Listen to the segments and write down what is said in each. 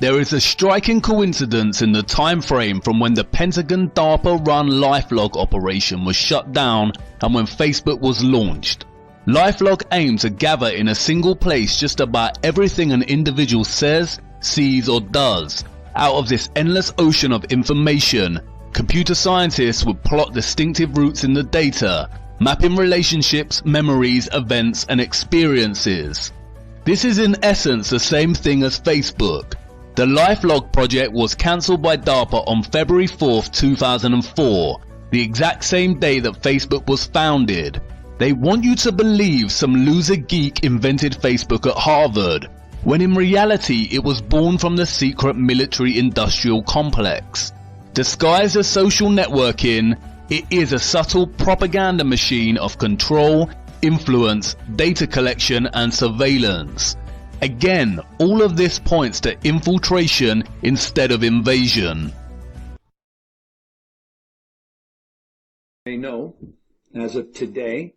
There is a striking coincidence in the time frame from when the Pentagon DARPA-run LifeLog operation was shut down and when Facebook was launched. LifeLog aims to gather in a single place just about everything an individual says, sees or does. Out of this endless ocean of information, computer scientists would plot distinctive routes in the data, mapping relationships, memories, events and experiences. This is in essence the same thing as Facebook. The LifeLog project was cancelled by DARPA on February 4th, 2004, the exact same day that Facebook was founded. They want you to believe some loser geek invented Facebook at Harvard, when in reality it was born from the secret military-industrial complex. Disguised as social networking, it is a subtle propaganda machine of control, influence, data collection and surveillance. Again, all of this points to infiltration instead of invasion. They know, as of today,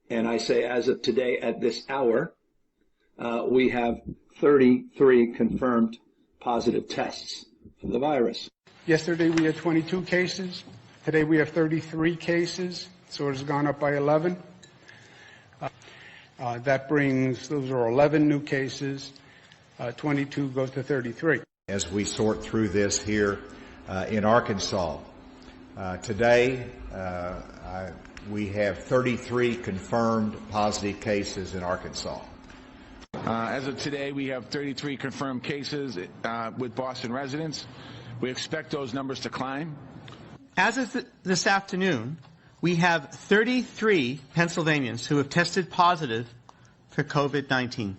and I say as of today at this hour, we have 33 confirmed positive tests for the virus. Yesterday we had 22 cases. Today we have 33 cases, so it has gone up by 11. That brings, those are 11 new cases, 22 go to 33. As we sort through this here in Arkansas, today we have 33 confirmed positive cases in Arkansas. As of today, we have 33 confirmed cases with Boston residents. We expect those numbers to climb. As of this afternoon, we have 33 Pennsylvanians who have tested positive for COVID-19.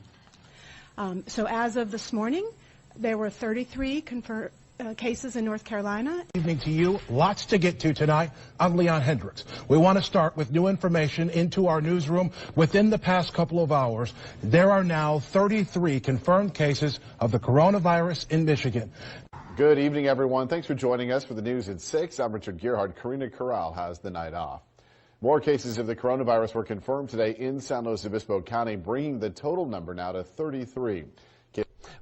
So as of this morning, there were 33 confirmed cases in North Carolina. Evening to you. Lots to get to tonight. I'm Leon Hendricks. We want to start with new information into our newsroom. Within the past couple of hours, there are now 33 confirmed cases of the coronavirus in Michigan. Good evening, everyone. Thanks for joining us for the news at 6. I'm Richard Gearhart. Karina Corral has the night off. More cases of the coronavirus were confirmed today in San Luis Obispo County, bringing the total number now to 33.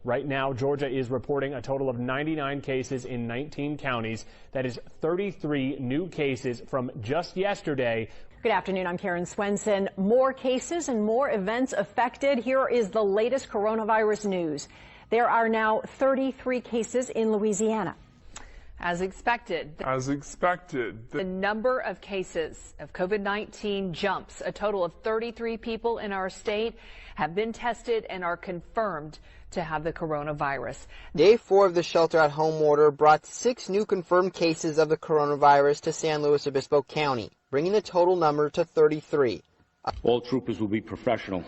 Right now, Georgia is reporting a total of 99 cases in 19 counties. That is 33 new cases from just yesterday. Good afternoon. I'm Karen Swenson. More cases and more events affected. Here is the latest coronavirus news. There are now 33 cases in Louisiana. As expected, the number of cases of COVID-19 jumps. A total of 33 people in our state have been tested and are confirmed to have the coronavirus. Day 4 of the shelter-at-home order brought 6 new confirmed cases of the coronavirus to San Luis Obispo County, bringing the total number to 33. All troopers will be professional,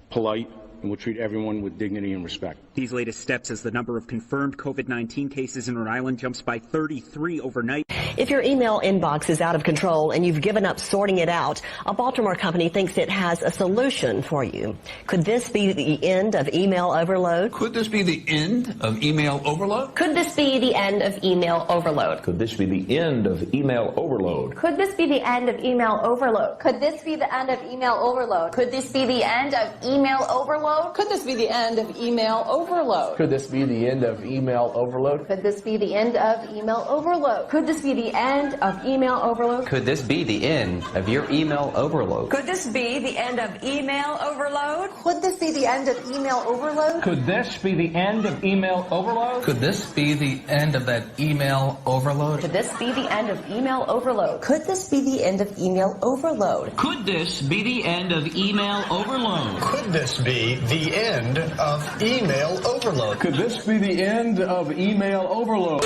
polite, and will treat everyone with dignity and respect. These latest steps as the number of confirmed COVID-19 cases in Rhode Island jumps by 33 overnight. If your email inbox is out of control and you've given up sorting it out, a Baltimore company thinks it has a solution for you. Could this be the end of email overload? Could this be the end of email overload? Could this be the end of email overload? Could this be the end of email overload? Could this be the end of email overload? Could this be the end of email overload? Could this be the end of email overload? Could this be the end of email overload? Could this be the end of email overload? Could this be the end of email overload? Could this be the end of email overload? Could this be the end of your email overload? Could this be the end of email overload? Could this be the end of email overload? Could this be the end of email overload? Could this be the end of that email overload? Could this be the end of email overload? Could this be the end of email overload? Could this be the end of email overload? Could this be the end of email overload? Could this be the end of email overload?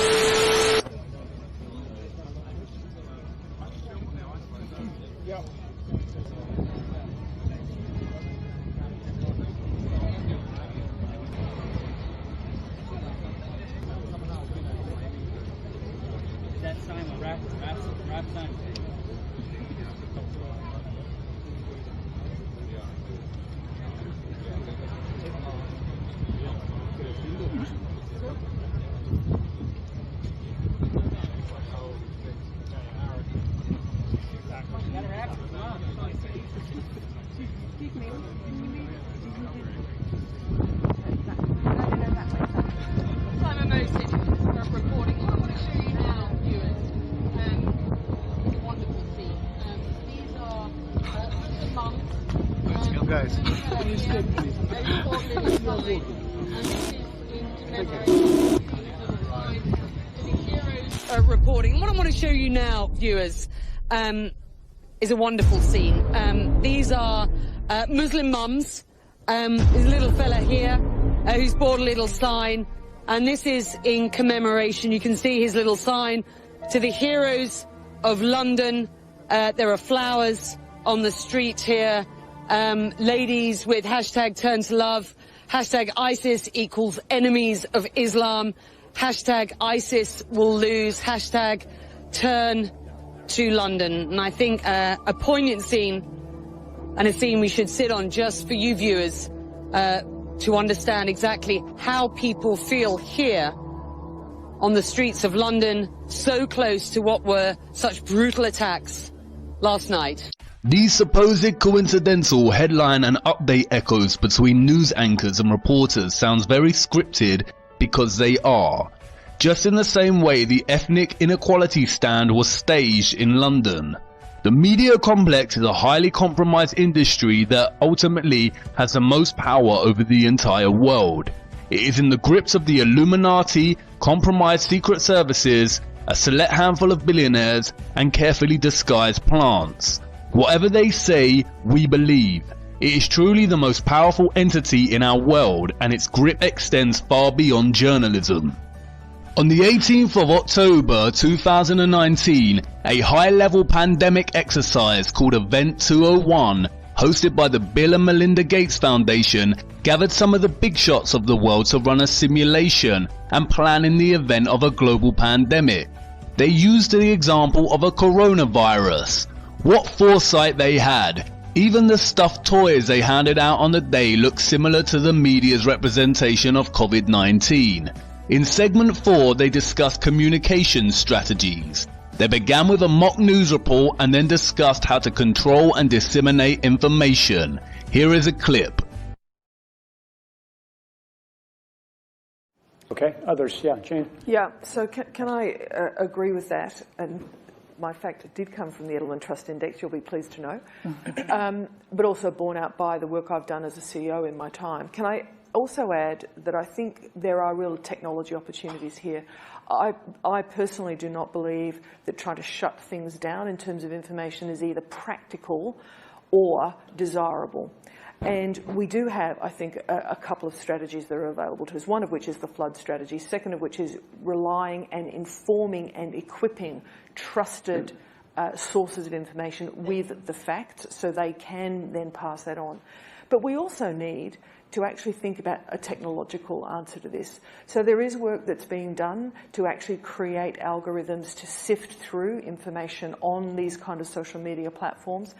you guys. Reporting. What I want to show you now, viewers, is a wonderful scene. These are Muslim mums. There's a little fella here who's bought a little sign, and this is in commemoration. You can see his little sign to the heroes of London. There are flowers on the street here. Ladies with hashtag turn to love, hashtag ISIS equals enemies of Islam, hashtag ISIS will lose, hashtag turn to London. And I think a poignant scene, and a scene we should sit on just for you viewers to understand exactly how people feel here on the streets of London, so close to what were such brutal attacks last night. These supposed coincidental headline and update echoes between news anchors and reporters sounds very scripted, because they are. Just in the same way the ethnic inequality stand was staged in London. The media complex is a highly compromised industry that ultimately has the most power over the entire world. It is in the grips of the Illuminati, compromised secret services, a select handful of billionaires, and carefully disguised plants. Whatever they say, we believe. It is truly the most powerful entity in our world, and its grip extends far beyond journalism. On the 18th of October 2019, a high-level pandemic exercise called Event 201, hosted by the Bill and Melinda Gates Foundation, gathered some of the big shots of the world to run a simulation and plan in the event of a global pandemic. They used the example of a coronavirus. What foresight they had. Even the stuffed toys they handed out on the day looked similar to the media's representation of COVID-19. In segment 4, they discussed communication strategies. They began with a mock news report and then discussed how to control and disseminate information. Here is a clip. Okay, others, yeah, Jane. Yeah, so can I agree with that? And my fact, it did come from the Edelman Trust Index, you'll be pleased to know, but also borne out by the work I've done as a CEO in my time. Can I also add that I think there are real technology opportunities here. I personally do not believe that trying to shut things down in terms of information is either practical or desirable. And we do have, I think, a couple of strategies that are available to us, one of which is the flood strategy, second of which is relying and informing and equipping trusted sources of information with the facts so they can then pass that on. But we also need to actually think about a technological answer to this. So there is work that's being done to actually create algorithms to sift through information on these kind of social media platforms.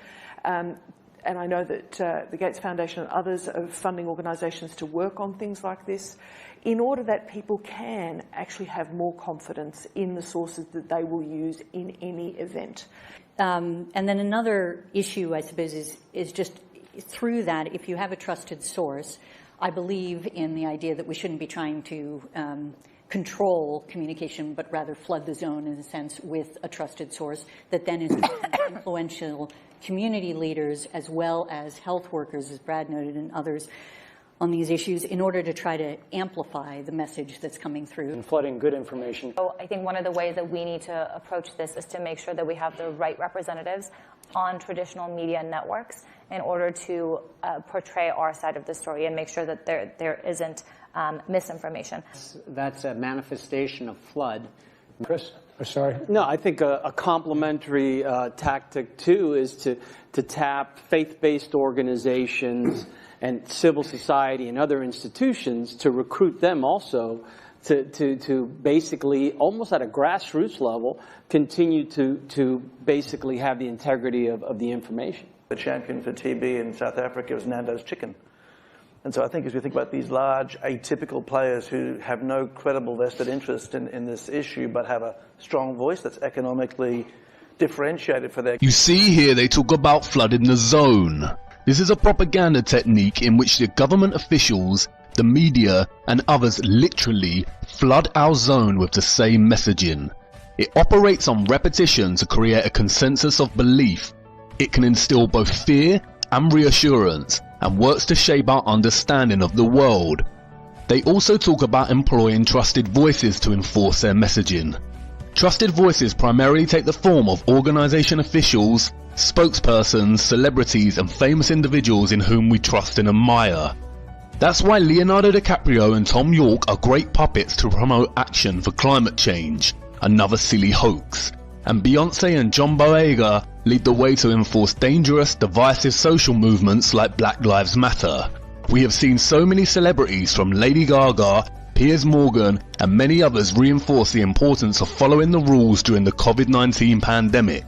And I know that the Gates Foundation and others are funding organisations to work on things like this in order that people can actually have more confidence in the sources that they will use in any event. And then another issue, I suppose, is just through that, if you have a trusted source, I believe in the idea that we shouldn't be trying to control communication, but rather flood the zone in a sense with a trusted source that then is influential community leaders as well as health workers, as Brad noted, and others on these issues in order to try to amplify the message that's coming through. And flooding good information. So I think one of the ways that we need to approach this is to make sure that we have the right representatives on traditional media networks in order to portray our side of the story and make sure that there isn't misinformation. That's a manifestation of flood. Chris? Sorry. No, I think a complementary tactic, too, is to tap faith-based organizations and civil society and other institutions to recruit them also to basically, almost at a grassroots level, continue to basically have the integrity of the information. The champion for TB in South Africa was Nando's Chicken. And so I think as we think about these large atypical players who have no credible vested interest in this issue but have a strong voice that's economically differentiated for their... You see here they talk about flooding the zone. This is a propaganda technique in which the government officials, the media and others literally flood our zone with the same messaging. It operates on repetition to create a consensus of belief. It can instill both fear and reassurance, and works to shape our understanding of the world. They also talk about employing trusted voices to enforce their messaging. Trusted voices primarily take the form of organization officials, spokespersons, celebrities and famous individuals in whom we trust and admire. That's why Leonardo DiCaprio and Tom York are great puppets to promote action for climate change, another silly hoax, and Beyonce and John Boyega lead the way to enforce dangerous, divisive social movements like Black Lives Matter. We have seen so many celebrities from Lady Gaga, Piers Morgan and many others reinforce the importance of following the rules during the COVID-19 pandemic.